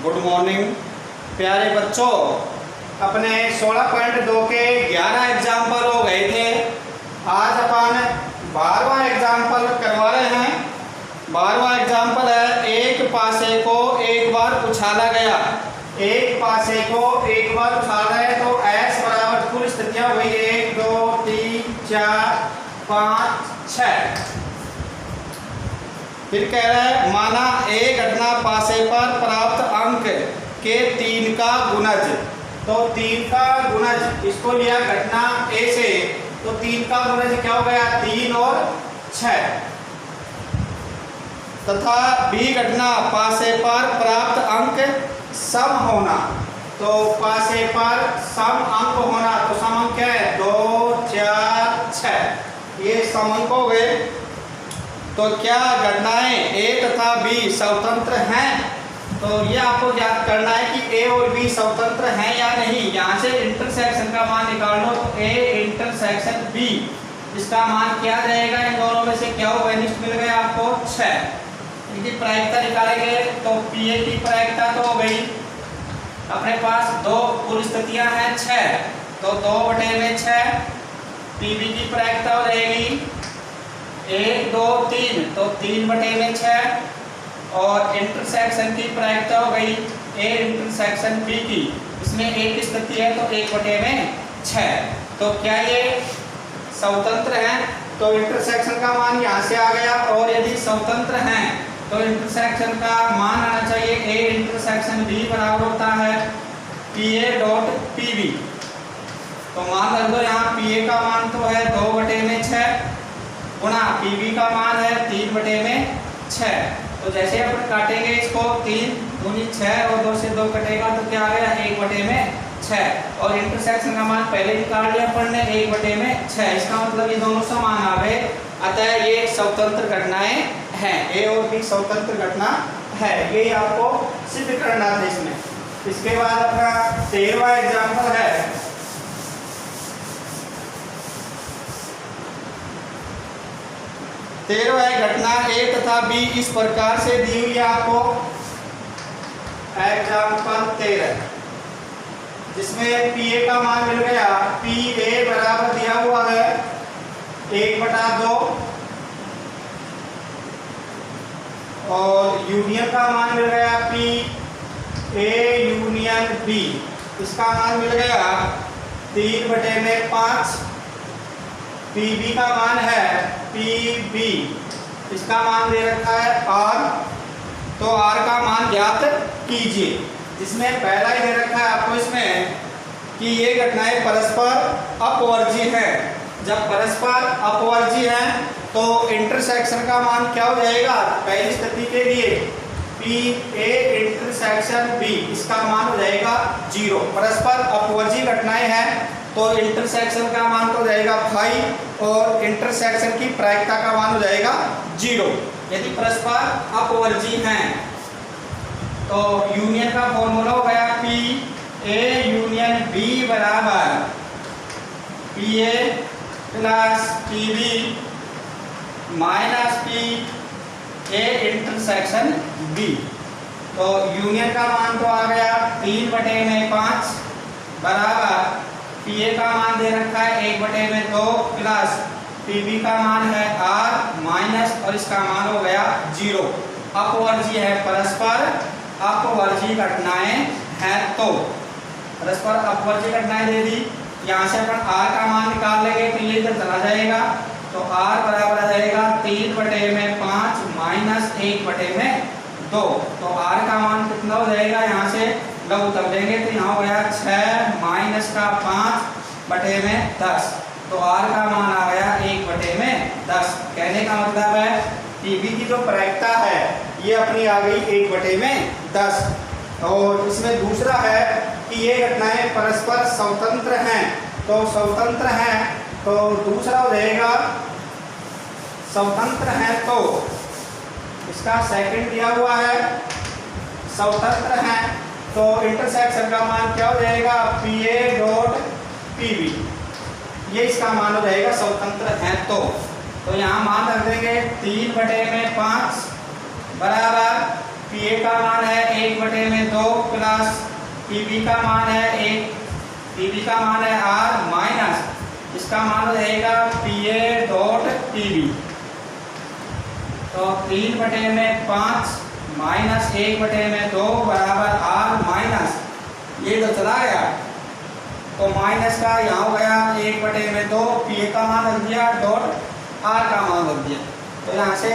Good morning प्यारे बच्चों, अपने 16.2 के 11 एग्जाम्पल हो गए थे। आज अपन 12वां एग्जाम्पल करवा रहे हैं। 12वां एग्जाम्पल है एक पासे को एक बार उछाला गया। एक पासे को एक बार उछाला है तो S बराबर कुल स्थितियां हुई 1 2 3 4 5 6। फिर कह रहा है माना ए घटना पासे पर प्राप्त अंक के 3 का गुणज। तो 3 का गुणज इसको लिया घटना ए से, तो 3 का गुणज क्या हो गया 3 और 6। तथा बी घटना पासे पर प्राप्त अंक सम होना। तो पासे पर सम अंक होना, तो सम अंक क्या है 2 4 6, ये सम अंक हो गए। तो क्या घटनाएं ए तथा बी स्वतंत्र हैं? तो ये आपको ज्ञात करना है कि ए और बी स्वतंत्र हैं या नहीं। यहाँ से इंटरसेक्शन का मान निकाल लो, तो ए इंटरसेक्शन बी, इसका मान क्या रहेगा? इन दोनों में से क्या होगा? निश्चित मिल गया आपको 6। इनकी प्रायिकता निकालेंगे तो पी ए की प्रायिकता तो हो गई, अपने पास दो कुल स्थितियां हैं 6, तो 2/6। पी बी की प्रायिकता हो जाएगी 1 2 3, तो 3/6। और इंटरसेक्शन की प्रायिकता हो गई ए इंटरसेक्शन बी की, इसमें एक स्थिति है तो 1/6। तो क्या ये स्वतंत्र हैं? तो इंटरसेक्शन का मान यहाँ से आ गया। और यदि स्वतंत्र हैं तो इंटरसेक्शन का मान आना चाहिए ए इंटरसेक्शन बी बराबर होता है P A dot P B. तो मान रख दो यहाँ पी ए का मान तो है 2/6 गुणा पी बी का मान है 3/6। तो जैसे अपन काटेंगे इसको 3 दूनी 6 और 2 से 2 कटेगा तो क्या आ गया 1/6। और इंटरसेक्शन का मान पहले निकाल लिया अपन ने 1/6। इसका मतलब ये दोनों समान आ गए, अतः ये स्वतंत्र घटनाएं हैं। ए और बी स्वतंत्र घटना है, ये आपको सिद्ध करना था इसमें। इसके बाद अपना 13वां एग्जाम्पल है। घटना ए तथा बी इस प्रकार से दी हुई है आपको। एग्जाम्पल 13, जिसमें पी ए का मान मिल गया, पी ए बराबर दिया हुआ है 1/2 और यूनियन का मान मिल गया पी ए यूनियन बी, इसका मान मिल गया 3/5। पी बी का मान है पी बी, इसका मान दे रखा है आर, तो आर का मान ज्ञात कीजिए। जिसमें पहला ही दे रखा है आपको इसमें कि ये घटनाएं परस्पर अपवर्जी हैं। जब परस्पर अपवर्जी हैं तो इंटरसेक्शन का मान क्या हो जाएगा? पहली स्थिति के लिए पी ए इंटरसेक्शन बी, इसका मान हो जाएगा 0। परस्पर अपवर्जी घटनाएं हैं तो इंटरसेक्शन का मान तो हो जाएगा 5 और इंटरसेक्शन की प्रायिकता का मान हो जाएगा 0 यदि परस्पर अपवर्जी हैं। तो यूनियन का फॉर्मूला हो गया पी ए यूनियन बी बराबर P A plus P B minus P A intersection B. तो यूनियन का मान तो आ गया 3/5 बराबर पी ए का मान दे रखा है 1/2 प्लस पी बी का मान है आर माइनस, और इसका मान हो गया 0। अपवर्जी है, परस्पर अपवर्जी घटनाएं हैं, तो परस्पर अपवर्जी घटनाएं दे दी। यहाँ से अपन आर का मान निकाल लेंगे तो ये इधर चला जाएगा, तो आर बराबर आ जाएगा 3/5 माइनस 1/2। तो आर का मान कितना हो जाएगा? यहाँ से लघु तब देंगे तो यहाँ हो गया 6 माइनस का 5/10। तो आर का मान आ गया 1/10। कहने का मतलब है पी बी की जो प्रायिकता है ये अपनी आ गई 1/10। और इसमें दूसरा है कि ये घटनाएं परस्पर स्वतंत्र हैं। तो स्वतंत्र हैं तो दूसरा हो जाएगा स्वतंत्र हैं, तो इसका सेकंड दिया हुआ है स्वतंत्र हैं तो इंटरसेक्शन का मान क्या हो जाएगा? P A dot P B, ये इसका मान हो जाएगा स्वतंत्र है। तो यहाँ मान रख देंगे 3/5 बराबर पी ए का मान है 1/2 प्लस पी बी का मान है 1, पी बी का मान है आर माइनस इसका मान हो जाएगा P A dot P B. तो 3/5 माइनस 1/2 बराबर आर माइनस, ये तो चला गया तो माइनस का यहाँ हो गया 1/2, पी ए का मान रख दिया डॉट आर का मान रख दिया। तो यहाँ से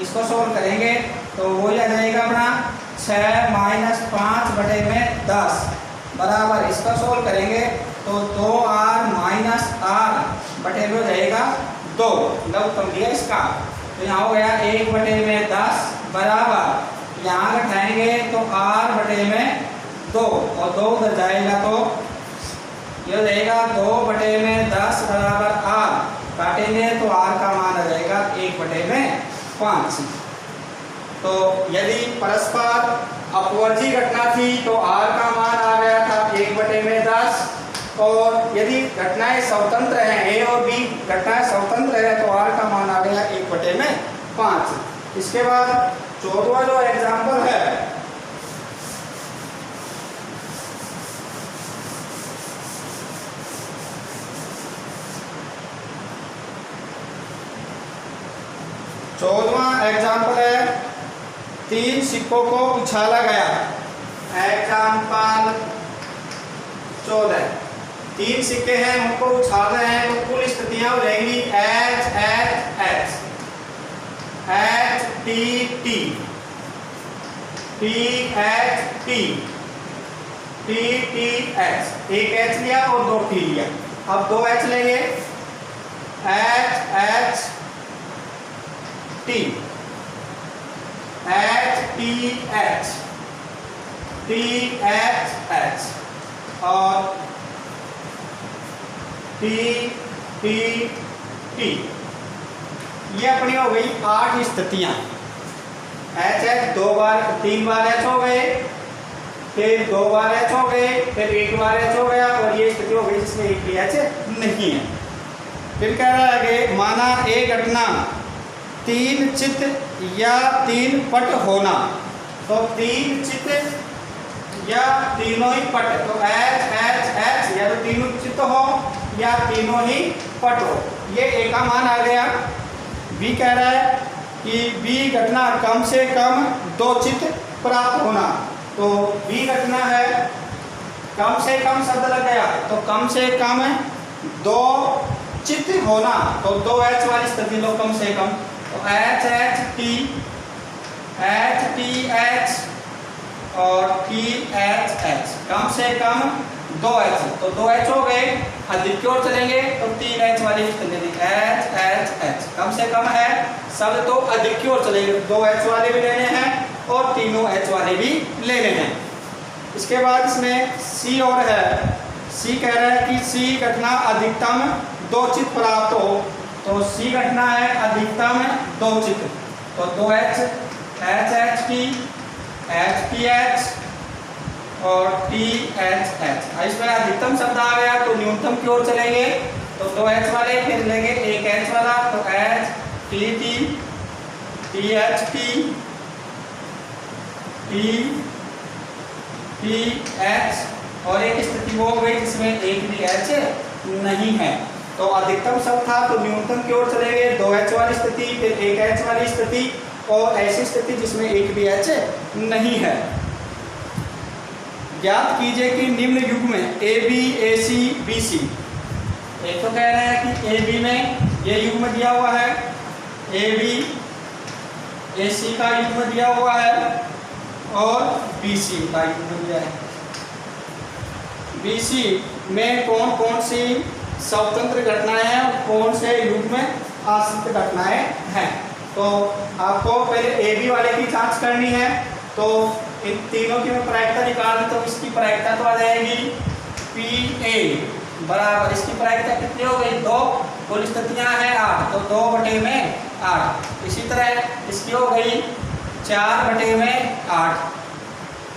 इसको सोल्व करेंगे तो वो आ जाएगा अपना 6 - 5/10 बराबर, इसका सोल्व करेंगे तो 2r माइनस आर बटे में हो जाएगा 2, लघुत्तम दिया इसका। तो यहाँ हो गया 1/10 बराबर, यहाँ घटाएंगे तो r बटे में 2 और 2 उधर जाएगा तो ये हो जाएगा 2/10 बराबर r, काटेंगे तो r का मान आ जाएगा 1/5। तो यदि परस्पर अपवर्जी घटना थी तो r का मान आ गया था 1/10, और यदि घटनाएं स्वतंत्र हैं a और b घटनाएं स्वतंत्र है तो r का मान आ गया 1/5। इसके बाद 14वां जो एग्जाम्पल है, एग्जाम्पल है 3 सिक्कों को उछाला गया। एग्जाम्पल 14, 3 सिक्के हैं उनको उछाल रहे हैं तो कुल स्थितियां हो जाएंगी H H H, H T T, T H T, T T H, एक एच लिया और 2 टी लिया। अब 2 एच लेंगे, H H T, H T H, T H H और टी टी टी। ये अपनी हो गई 8 स्थितियां। एच एच 2 बार 3 बार एच हो गए, फिर 2 बार एच हो गए, फिर 1 बार एच हो गया, और ये स्थिति हो गई जिसमें एक भी एच नहीं है। फिर कह रहा है कि माना ए घटना 3 चित्त या 3 पट होना, तो 3 चित्त या तीनों ही पट, तो एच एच एच या तो तीनों चित्त हो या तीनों ही पट हो। ये ए का मान आ गया। बी कह रहा है कि बी घटना कम से कम 2 चित्त प्राप्त होना, तो बी घटना है कम से कम शब्द लग गया, तो कम से कम 2 चित्त होना, तो 2 एच वाली स्थिति लो कम से कम, तो H H T, H T H और टी एच एच, कम से कम 2 एच, तो 2 एच हो गए। अधिक की ओर चलेंगे तो 3 एच वाली स्थिति, एच एच एच कम से कम है शब्द, तो अधिक की ओर चलेंगे, 2 एच वाले भी लेने हैं और तीनों एच वाले भी लेने हैं। इसके बाद इसमें सी और है, सी कह रहा है कि सी घटना अधिकतम 2 चित्त प्राप्त हो, तो सी घटना है अधिकतम 2 चित्त, तो 2 H, H H T, H T H और टी एच एच। इसमें अधिकतम शब्द आ गया तो न्यूनतम की ओर चलेंगे, तो 2 एच वाले फिर लेंगे 1 एच वाला, तो H T T, T H T, T T H, और एक स्थिति वो हो गई जिसमें एक भी एच नहीं है। तो अधिकतम शब्द था तो न्यूनतम की ओर चलेंगे, 2 एच वाली स्थिति, फिर 1 एच वाली स्थिति, और ऐसी स्थिति जिसमें एक भी एच नहीं है। ज्ञात कीजिए कि निम्न युग्म में A B A C B C, एक तो कह रहे हैं कि ए बी में ये युग्म दिया हुआ है, ए बी ए सी का युग्म दिया हुआ है और बी सी का युग्म दिया है। बी सी में कौन कौन सी स्वतंत्र घटनाएं हैं और कौन से युग्म में आश्रित घटनाएं हैं। तो आपको पहले ए बी वाले की जांच करनी है, तो इन तीनों की मैं प्रायिकता निकाल दूं तो इसकी प्रायिकता तो आ जाएगी पी ए बराबर, इसकी प्रायिकता कितनी हो गई 2, कुल स्थितियां हैं 8, तो 2/8। इसी तरह इसकी हो गई 4/8,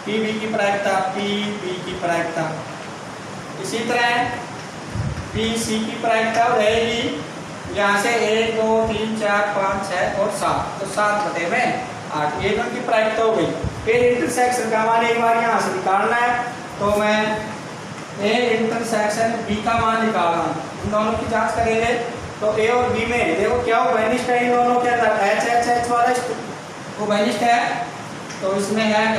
पी बी की प्रायिकता, पी बी की प्रायिकता। इसी तरह पी सी की प्रायिकता रहेगी यहाँ से 1 2 3 4 5 6 और 7, तो 7/8 ये दोनों की प्रायिकता हो गई। फिर इंटरसेक्शन का मान एक बार यहाँ से निकालना है, तो मैं ए इंटरसेक्शन बी का मान निकाल रहा हूँ। इन दोनों की जांच करेंगे तो ए और बी में देखो क्या वो बेनिस्ट है, इन दोनों के अंदर एच एच एच वाला वो बेनिस्ट है, तो इसमें है एच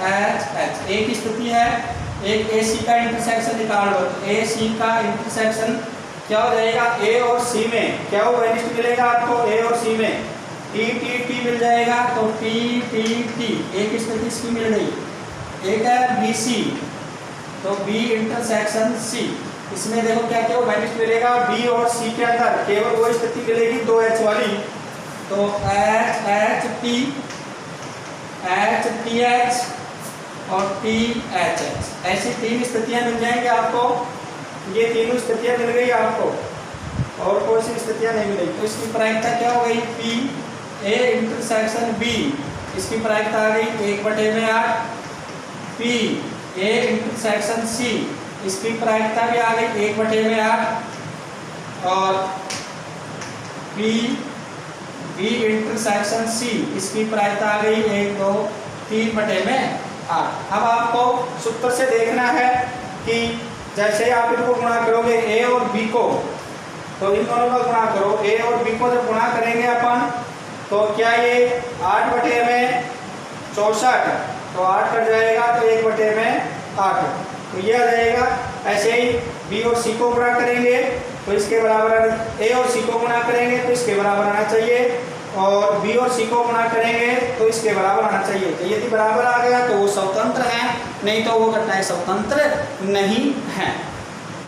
एच एच। एक स्थिति है, एक ए सी का इंटरसेक्शन निकाल लो, तो ए सी का इंटरसेक्शन क्या हो जाएगा, ए और सी में क्या वो बेनिस्ट मिलेगा आपको, ए और सी में टी टी टी मिल जाएगा, तो टी टी टी एक स्थिति इसकी मिल गई। एक है बी सी, तो बी इंटरसेक्शन सी, इसमें देखो क्या क्या बेनिस्ट मिलेगा, बी और सी के अंदर केवल वो स्थिति मिलेगी 2H वाली, तो एच एच टी एच और टी एच एच, ऐसी 3 स्थितियां मिल जाएंगी आपको। ये तीनों स्थितियां मिल गई आपको और कोई सी स्थितियां नहीं मिलेगी, तो इसकी प्रायिकता क्या हो गई, पी ए इंटरसेक्शन बी, इसकी प्रायिकता आ गई 1/8। पी ए इंटरसेक्शन सी, इसकी प्रायिकता भी आ गई 1/8। और पी बी इंटरसेक्शन सी, इसकी प्रायिकता आ गई 1 2 3/8। अब आपको सूत्र से देखना है कि जैसे आप इनको गुणा करोगे ए और बी को, तो इन दोनों का गुणा करो, ए और बी को जब गुणा करेंगे अपन, तो क्या ये 8/64, तो 8 कट जाएगा, तो 1/8, तो ये आ जाएगा। ऐसे ही बी और सी को गुणा करेंगे तो इसके बराबर, ए और सी को गुणा करेंगे तो इसके बराबर आना चाहिए, और बी और सी को गुणा करेंगे तो इसके बराबर आना चाहिए। तो यदि बराबर आ गया तो वो स्वतंत्र है, नहीं तो वो घटनाएं स्वतंत्र नहीं है।